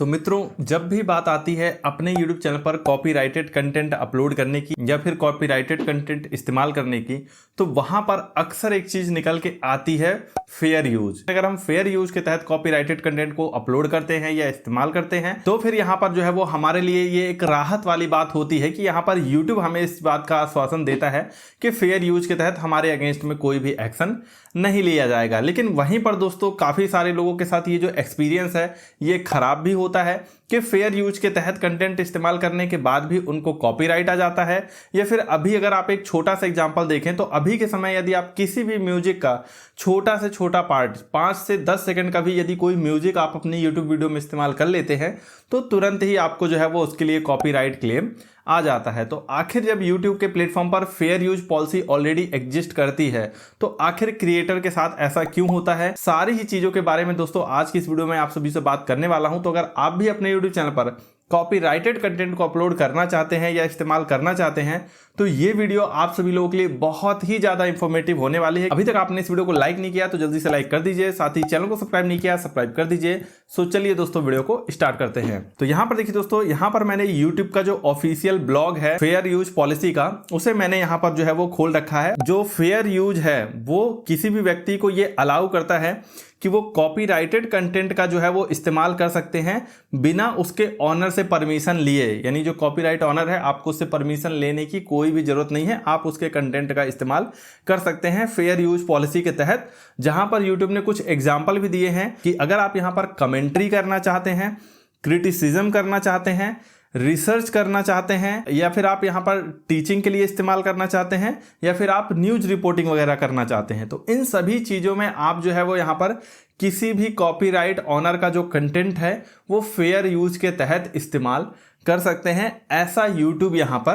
मित्रों, जब भी बात आती है अपने YouTube चैनल पर कॉपीराइटेड कंटेंट अपलोड करने की या फिर कॉपीराइटेड कंटेंट इस्तेमाल करने की, तो वहां पर अक्सर एक चीज निकल के आती है फेयर यूज। अगर हम फेयर यूज के तहत कॉपीराइटेड कंटेंट को अपलोड करते हैं या इस्तेमाल करते हैं तो फिर यहाँ पर जो है वो हमारे लिए ये एक राहत वाली बात होती है कि यहाँ पर YouTube हमें इस बात का आश्वासन देता है कि फेयर यूज के तहत हमारे अगेंस्ट में कोई भी एक्शन नहीं लिया जाएगा। लेकिन वहीं पर दोस्तों काफी सारे लोगों के साथ ये जो एक्सपीरियंस है ये खराब भी होता है कि फेयर यूज के तहत कंटेंट इस्तेमाल करने के बाद भी उनको कॉपीराइट आ जाता है। या फिर अभी अगर आप एक छोटा सा एग्जांपल देखें तो अभी के समय यदि आप किसी भी म्यूजिक का छोटा से छोटा पार्ट 5 से 10 सेकंड का भी यदि कोई म्यूजिक आप अपनी यूट्यूब वीडियो में इस्तेमाल कर लेते हैं तो तुरंत ही आपको जो है वो उसके लिए कॉपीराइट क्लेम आ जाता है। तो आखिर जब YouTube के प्लेटफॉर्म पर fair use policy already exist करती है तो आखिर क्रिएटर के साथ ऐसा क्यों होता है, सारी ही चीजों के बारे में दोस्तों आज की इस वीडियो में आप सभी से बात करने वाला हूं। तो अगर आप भी अपने YouTube चैनल पर कॉपीराइटेड कंटेंट को अपलोड करना चाहते हैं या इस्तेमाल करना चाहते हैं तो ये वीडियो आप सभी लोगों के लिए बहुत ही ज्यादा इंफॉर्मेटिव होने वाली है। अभी तक आपने इस वीडियो को लाइक नहीं किया तो जल्दी से लाइक कर दीजिए, साथ ही चैनल को सब्सक्राइब नहीं किया सब्सक्राइब कर दीजिए। सो चलिए दोस्तों वीडियो को स्टार्ट करते हैं। तो यहाँ पर देखिए दोस्तों, यहाँ पर मैंने यूट्यूब का जो ऑफिशियल ब्लॉग है फेयर यूज पॉलिसी का, उसे मैंने यहाँ पर जो है वो खोल रखा है। जो फेयर यूज है वो किसी भी व्यक्ति को ये अलाउ करता है कि वो कॉपीराइटेड कंटेंट का जो है वो इस्तेमाल कर सकते हैं बिना उसके ऑनर से परमिशन लिए। यानी जो कॉपीराइट ऑनर है आपको उससे परमिशन लेने की कोई भी जरूरत नहीं है, आप उसके कंटेंट का इस्तेमाल कर सकते हैं फेयर यूज पॉलिसी के तहत। जहां पर यूट्यूब ने कुछ एग्जाम्पल भी दिए हैं कि अगर आप यहां पर कमेंट्री करना चाहते हैं, क्रिटिसिज्म करना चाहते हैं, रिसर्च करना चाहते हैं, या फिर आप यहाँ पर टीचिंग के लिए इस्तेमाल करना चाहते हैं, या फिर आप न्यूज रिपोर्टिंग वगैरह करना चाहते हैं, तो इन सभी चीज़ों में आप जो है वो यहाँ पर किसी भी कॉपीराइट ऑनर का जो कंटेंट है वो फेयर यूज के तहत इस्तेमाल कर सकते हैं, ऐसा यूट्यूब यहाँ पर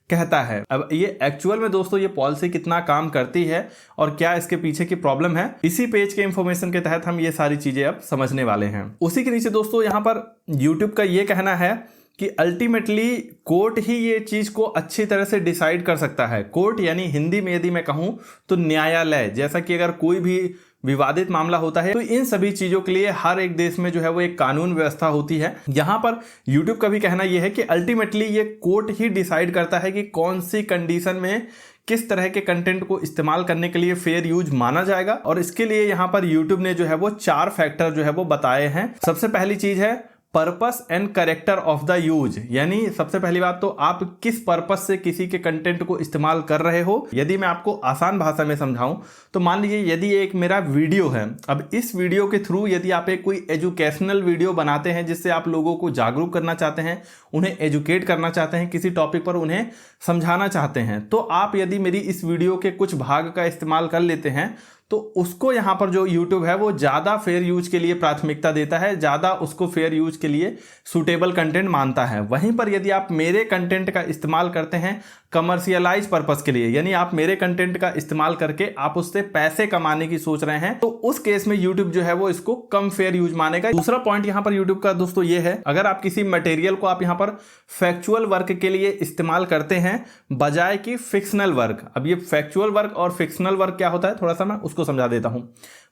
कहता है। अब ये एक्चुअल में दोस्तों ये पॉलिसी कितना काम करती है और क्या इसके पीछे की प्रॉब्लम है, इसी पेज के इंफॉर्मेशन के तहत हम ये सारी चीजें अब समझने वाले हैं। उसी के नीचे दोस्तों यहाँ पर यूट्यूब का ये कहना है कि अल्टीमेटली कोर्ट ही ये चीज को अच्छी तरह से डिसाइड कर सकता है। कोर्ट यानी हिंदी में यदि मैं कहूं तो न्यायालय। जैसा कि अगर कोई भी विवादित मामला होता है तो इन सभी चीजों के लिए हर एक देश में जो है वो एक कानून व्यवस्था होती है। यहाँ पर यूट्यूब का भी कहना यह है कि अल्टीमेटली ये कोर्ट ही डिसाइड करता है कि कौन सी कंडीशन में किस तरह के कंटेंट को इस्तेमाल करने के लिए फेयर यूज माना जाएगा। और इसके लिए यहाँ पर यूट्यूब ने जो है वो 4 फैक्टर जो है वो बताए हैं। सबसे पहली चीज है purpose and character of the use, यानी सबसे पहली बात तो आप किस पर्पस से किसी के कंटेंट को इस्तेमाल कर रहे हो। यदि मैं आपको आसान भाषा में समझाऊं तो मान लीजिए यदि एक मेरा वीडियो है, अब इस वीडियो के थ्रू यदि आप एक कोई एजुकेशनल वीडियो बनाते हैं जिससे आप लोगों को जागरूक करना चाहते हैं, उन्हें एजुकेट करना चाहते हैं, किसी टॉपिक पर उन्हें समझाना चाहते हैं, तो आप यदि मेरी इस वीडियो के कुछ भाग का इस्तेमाल कर लेते हैं तो उसको यहाँ पर जो YouTube है वो ज़्यादा फेयर यूज के लिए प्राथमिकता देता है, ज़्यादा उसको फेयर यूज के लिए सूटेबल कंटेंट मानता है। वहीं पर यदि आप मेरे कंटेंट का इस्तेमाल करते हैं कमर्शियलाइज पर्पस के लिए, यानी आप मेरे कंटेंट का इस्तेमाल करके आप उससे पैसे कमाने की सोच रहे हैं, तो उस केस में YouTube जो है वो इसको कम फेयर यूज मानेगा। दूसरा पॉइंट यहाँ पर YouTube का दोस्तों ये है, अगर आप किसी मटेरियल को आप यहाँ पर फैक्चुअल वर्क के लिए इस्तेमाल करते हैं बजाय कि फिक्शनल वर्क। अब ये फैक्चुअल वर्क और फिक्शनल वर्क क्या होता है थोड़ा सा मैं उसको समझा देता हूं।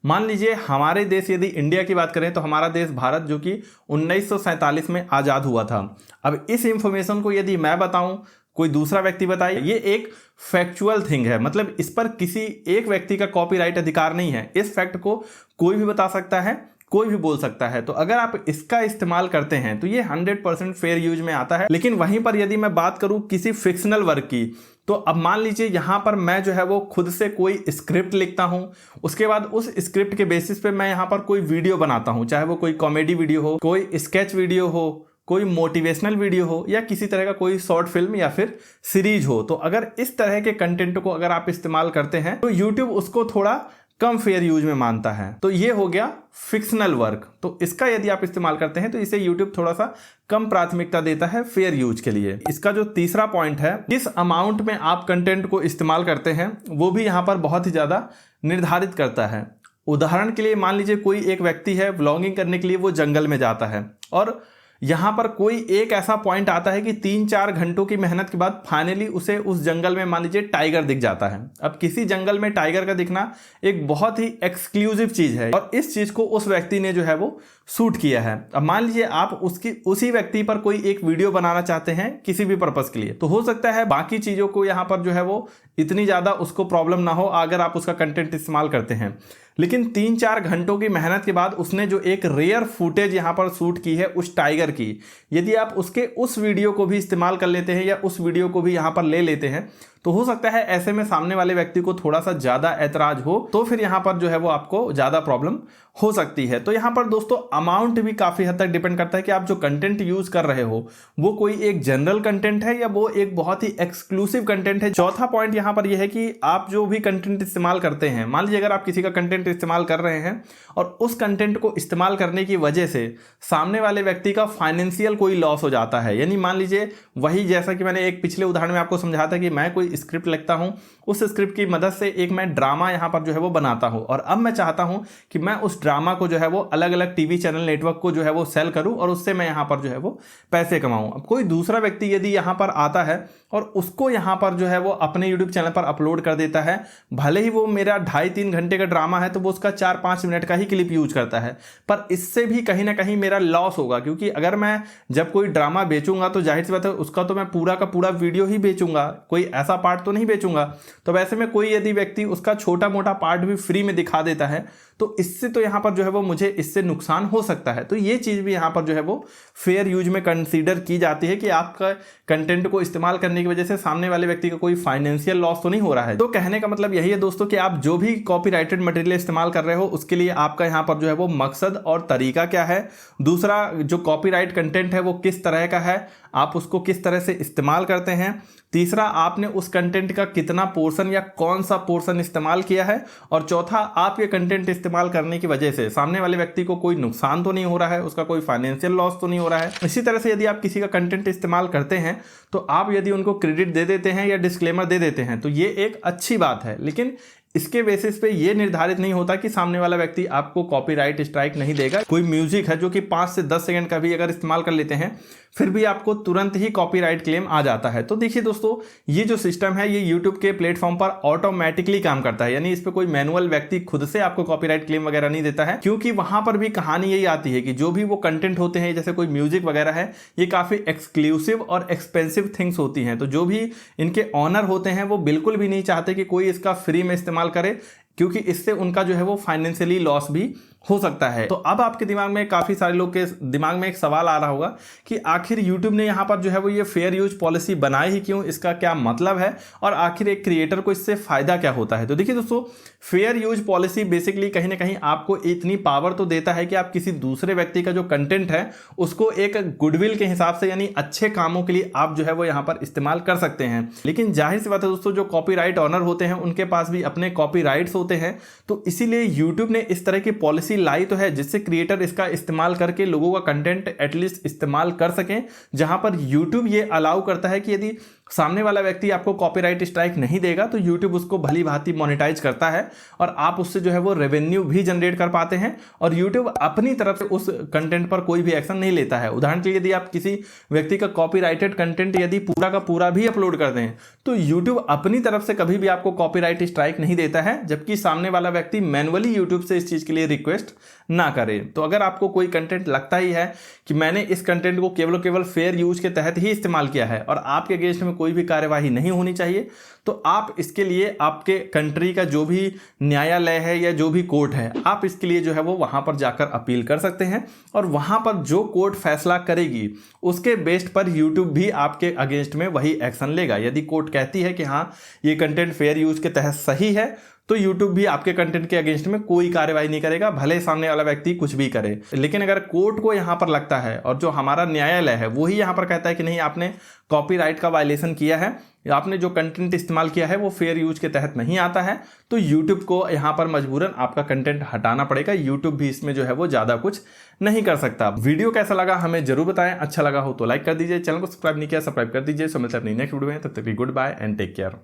मान लीजिए हमारे देश, यदि इंडिया की बात करें तो हमारा देश भारत जो कि 1947 में आजाद हुआ था। अब इस इंफॉर्मेशन को यदि मैं बताऊं, कोई दूसरा व्यक्ति बताए, ये एक फैक्चुअल थिंग है, मतलब इस पर किसी एक व्यक्ति का कॉपीराइट अधिकार नहीं है। इस फैक्ट को कोई भी बता सकता है, कोई भी बोल सकता है। तो अगर आप इसका इस्तेमाल करते हैं तो ये 100% फेयर यूज में आता है। लेकिन वहीं पर यदि मैं बात करूं किसी फिक्शनल वर्क की, तो अब मान लीजिए यहां पर मैं जो है वो खुद से कोई स्क्रिप्ट लिखता हूं, उसके बाद उस स्क्रिप्ट के बेसिस पे मैं यहां पर कोई वीडियो बनाता हूं, चाहे वो कोई कॉमेडी वीडियो हो, कोई स्केच वीडियो हो, कोई मोटिवेशनल वीडियो हो, या किसी तरह का कोई शॉर्ट फिल्म या फिर सीरीज हो। तो अगर इस तरह के कंटेंट को अगर आप इस्तेमाल करते हैं तो यूट्यूब उसको थोड़ा कम फेयर यूज में मानता है। तो ये हो गया फिक्शनल वर्क। तो इसका यदि आप इस्तेमाल करते हैं तो इसे यूट्यूब थोड़ा सा कम प्राथमिकता देता है फेयर यूज के लिए। इसका जो तीसरा पॉइंट है, किस अमाउंट में आप कंटेंट को इस्तेमाल करते हैं, वो भी यहाँ पर बहुत ही ज्यादा निर्धारित करता है। उदाहरण के लिए मान लीजिए कोई एक व्यक्ति है, व्लॉगिंग करने के लिए वो जंगल में जाता है और यहाँ पर कोई एक ऐसा पॉइंट आता है कि 3-4 घंटों की मेहनत के बाद फाइनली उसे उस जंगल में मान लीजिए टाइगर दिख जाता है। अब किसी जंगल में टाइगर का दिखना एक बहुत ही एक्सक्लूसिव चीज है और इस चीज को उस व्यक्ति ने जो है वो शूट किया है। अब मान लीजिए आप उसी व्यक्ति पर कोई एक वीडियो बनाना चाहते हैं किसी भी पर्पस के लिए, तो हो सकता है बाकी चीजों को यहाँ पर जो है वो इतनी ज्यादा उसको प्रॉब्लम ना हो अगर आप उसका कंटेंट इस्तेमाल करते हैं, लेकिन 3-4 घंटों की मेहनत के बाद उसने जो एक रेयर फुटेज यहाँ पर शूट की है उस टाइगर की, यदि आप उसके उस वीडियो को भी इस्तेमाल कर लेते हैं या उस वीडियो को भी यहाँ पर ले लेते हैं, तो हो सकता है ऐसे में सामने वाले व्यक्ति को थोड़ा सा ज्यादा ऐतराज हो, तो फिर यहाँ पर जो है वो आपको ज्यादा प्रॉब्लम हो सकती है। तो यहाँ पर दोस्तों अमाउंट भी काफी हद तक डिपेंड करता है कि आप जो कंटेंट यूज कर रहे हो वो कोई एक जनरल कंटेंट है या वो एक बहुत ही एक्सक्लूसिव कंटेंट है। चौथा पॉइंट यहाँ पर यह है कि आप जो भी कंटेंट इस्तेमाल करते हैं, मान लीजिए अगर आप किसी का कंटेंट इस्तेमाल कर रहे हैं और उस कंटेंट को इस्तेमाल करने की वजह से सामने वाले व्यक्ति का फाइनेंशियल कोई लॉस हो जाता है, यानी मान लीजिए वही जैसा कि मैंने एक पिछले उदाहरण में आपको समझाया था कि मैं कोई स्क्रिप्ट लिखता हूं, उस स्क्रिप्ट की मदद से एक मैं ड्रामा यहां पर जो है वो बनाता हूं और अब मैं चाहता हूं कि मैं उस ड्रामा को जो है वो अलग अलग टीवी चैनल नेटवर्क को जो है वो सेल करूं और उससे मैं यहां पर जो है वो पैसे कमाऊं। अब कोई दूसरा व्यक्ति यदि यहां पर आता है और उसको यहां पर जो है वो अपने यूट्यूब चैनल पर अपलोड कर देता है, भले ही वो मेरा 2.5-3 घंटे का ड्रामा है तो वो उसका 4-5 मिनट का ही क्लिप यूज करता है, पर इससे भी कहीं ना कहीं मेरा लॉस होगा, क्योंकि अगर मैं जब कोई ड्रामा बेचूंगा तो जाहिर सी बात है उसका तो मैं पूरा का पूरा वीडियो ही बेचूंगा, कोई ऐसा पार्ट तो नहीं बेचूंगा। तो वैसे में कोई यदि व्यक्ति उसका छोटा मोटा पार्ट भी फ्री में दिखा देता है तो इससे तो यहाँ पर जो है वो मुझे इससे नुकसान हो सकता है। तो ये चीज भी यहाँ पर जो है वो फेयर यूज में कंसीडर की जाती है कि आपका कंटेंट को इस्तेमाल करने की वजह से सामने वाले व्यक्ति का कोई फाइनेंशियल लॉस तो नहीं हो रहा है। तो कहने का मतलब यही है दोस्तों कि आप जो भी कॉपीराइटेड मटेरियल इस्तेमाल कर रहे हो उसके लिए आपका यहाँ पर जो है वो मकसद और तरीका क्या है, दूसरा जो कॉपीराइट कंटेंट है वो किस तरह का है, आप उसको किस तरह से इस्तेमाल करते हैं, तीसरा आपने उस कंटेंट का कितना पोर्शन या कौन सा पोर्शन इस्तेमाल किया है, और चौथा आप ये कंटेंट इस्तेमाल करने की वजह से सामने वाले व्यक्ति को कोई नुकसान तो नहीं हो रहा है, उसका कोई फाइनेंशियल लॉस तो नहीं हो रहा है। इसी तरह से यदि आप किसी का कंटेंट इस्तेमाल करते हैं तो आप यदि उनको क्रेडिट दे देते हैं या डिस्क्लेमर दे देते हैं तो ये एक अच्छी बात है, लेकिन इसके बेसिस पे ये निर्धारित नहीं होता कि सामने वाला व्यक्ति आपको कॉपीराइट स्ट्राइक नहीं देगा। कोई म्यूजिक है जो कि 5 से 10 सेकंड का भी अगर इस्तेमाल कर लेते हैं फिर भी आपको तुरंत ही कॉपीराइट क्लेम आ जाता है। तो देखिए दोस्तों, ये जो सिस्टम है ये YouTube के प्लेटफॉर्म पर ऑटोमेटिकली काम करता है, यानी इस पे कोई मैनुअल व्यक्ति खुद से आपको कॉपीराइट क्लेम वगैरह नहीं देता है, क्योंकि वहां पर भी कहानी यही आती है कि जो भी वो कंटेंट होते हैं जैसे कोई म्यूजिक वगैरह है ये काफी एक्सक्लूसिव और एक्सपेंसिव थिंग्स होती हैं। तो जो भी इनके ऑनर होते हैं वो बिल्कुल भी नहीं चाहते कि कोई इसका फ्री में इस्तेमाल करे, क्योंकि इससे उनका जो है वो फाइनेंशियली लॉस भी हो सकता है। तो अब आपके दिमाग में, काफी सारे लोग के दिमाग में एक सवाल आ रहा होगा कि आखिर YouTube ने यहाँ पर जो है वो ये फेयर यूज पॉलिसी बनाई ही क्यों, इसका क्या मतलब है और आखिर एक क्रिएटर को इससे फायदा क्या होता है। तो देखिए दोस्तों, फेयर यूज पॉलिसी बेसिकली कहीं ना कहीं आपको इतनी पावर तो देता है कि आप किसी दूसरे व्यक्ति का जो कंटेंट है उसको एक गुडविल के हिसाब से, यानी अच्छे कामों के लिए आप जो है वो यहाँ पर इस्तेमाल कर सकते हैं। लेकिन जाहिर सी बात है दोस्तों, जो कॉपीराइट ऑनर होते हैं उनके पास भी अपने कॉपीराइट्स होते हैं, तो इसीलिए YouTube ने इस तरह की पॉलिसी लाई तो है जिससे क्रिएटर इसका इस्तेमाल करके लोगों का कंटेंट एटलीस्ट इस्तेमाल कर सकें, जहां पर YouTube ये अलाउ करता है कि यदि सामने वाला व्यक्ति आपको कॉपीराइट स्ट्राइक नहीं देगा तो YouTube उसको भली भांति मोनेटाइज करता है और आप उससे जो है वो रेवेन्यू भी जनरेट कर पाते हैं, और YouTube अपनी तरफ से उस कंटेंट पर कोई भी एक्शन नहीं लेता है। उदाहरण के लिए यदि आप किसी व्यक्ति का कॉपीराइटेड कंटेंट यदि पूरा का पूरा भी अपलोड कर दें तो YouTube अपनी तरफ से कभी भी आपको कॉपीराइट स्ट्राइक नहीं देता है, जबकि सामने वाला व्यक्ति मैनुअली YouTube से इस चीज के लिए रिक्वेस्ट ना करे। तो अगर आपको कोई कंटेंट लगता ही है कि मैंने इस कंटेंट को केवल फेयर यूज के तहत ही इस्तेमाल किया है और आपके अगेंस्ट में कोई भी कार्यवाही नहीं होनी चाहिए, तो आप इसके लिए आपके कंट्री का जो भी न्यायालय है या जो भी कोर्ट है, आप इसके लिए जो है वो वहां पर जाकर अपील कर सकते हैं, और वहां पर जो कोर्ट फैसला करेगी उसके बेस्ड पर YouTube भी आपके अगेंस्ट में वही एक्शन लेगा। यदि कोर्ट कहती है कि हाँ ये कंटेंट फेयर यूज के तहत सही है तो YouTube भी आपके कंटेंट के अगेंस्ट में कोई कार्रवाई नहीं करेगा, भले सामने वाला व्यक्ति कुछ भी करे। लेकिन अगर कोर्ट को यहां पर लगता है और जो हमारा न्यायालय है वही यहां पर कहता है कि नहीं आपने कॉपीराइट का वायलेशन किया है, आपने जो कंटेंट इस्तेमाल किया है वो फेयर यूज के तहत नहीं आता है, तो YouTube को यहां पर मजबूरन आपका कंटेंट हटाना पड़ेगा। YouTube भी इसमें जो है वो ज्यादा कुछ नहीं कर सकता। वीडियो कैसा लगा हमें जरूर बताएं, अच्छा लगा हो तो लाइक कर दीजिए, चैनल को सब्सक्राइब नहीं किया सब्सक्राइब कर दीजिए। सो मिलते हैं अपनी नेक्स्ट वीडियो में, तब तक good bye and take care.